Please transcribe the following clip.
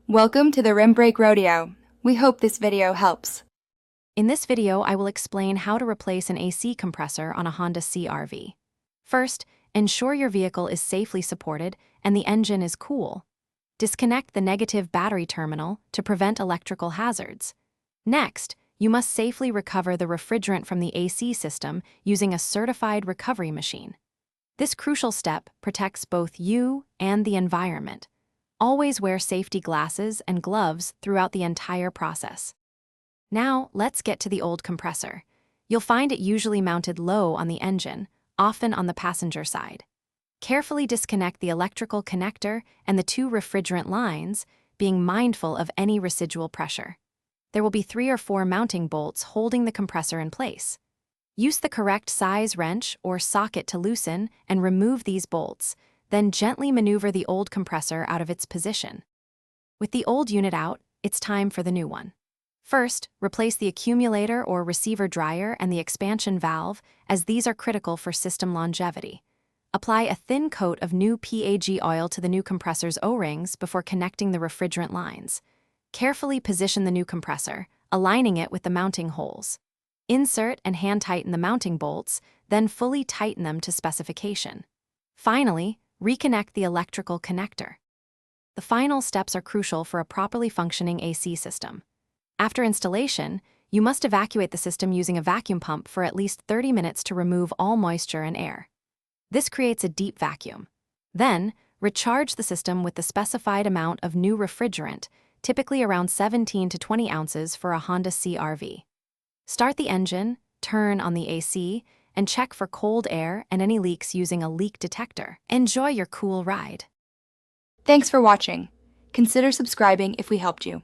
Welcome to the Rim Brake Rodeo. We hope this video helps. In this video, I will explain how to replace an AC compressor on a Honda CRV. First, ensure your vehicle is safely supported and the engine is cool. Disconnect the negative battery terminal to prevent electrical hazards. Next, you must safely recover the refrigerant from the AC system using a certified recovery machine. This crucial step protects both you and the environment. Always wear safety glasses and gloves throughout the entire process. Now, let's get to the old compressor. You'll find it usually mounted low on the engine, often on the passenger side. Carefully disconnect the electrical connector and the two refrigerant lines, being mindful of any residual pressure. There will be 3 or 4 mounting bolts holding the compressor in place. Use the correct size wrench or socket to loosen and remove these bolts, then gently maneuver the old compressor out of its position. With the old unit out, it's time for the new one. First, replace the accumulator or receiver dryer and the expansion valve, as these are critical for system longevity. Apply a thin coat of new PAG oil to the new compressor's O-rings before connecting the refrigerant lines. Carefully position the new compressor, aligning it with the mounting holes. Insert and hand tighten the mounting bolts, then fully tighten them to specification. Finally, reconnect the electrical connector. The final steps are crucial for a properly functioning AC system. After installation, you must evacuate the system using a vacuum pump for at least 30 minutes to remove all moisture and air. This creates a deep vacuum. Then, recharge the system with the specified amount of new refrigerant, typically around 17 to 20 ounces for a Honda CRV. Start the engine, turn on the AC, and check for cold air and any leaks using a leak detector. Enjoy your cool ride. Thanks for watching. Consider subscribing if we helped you.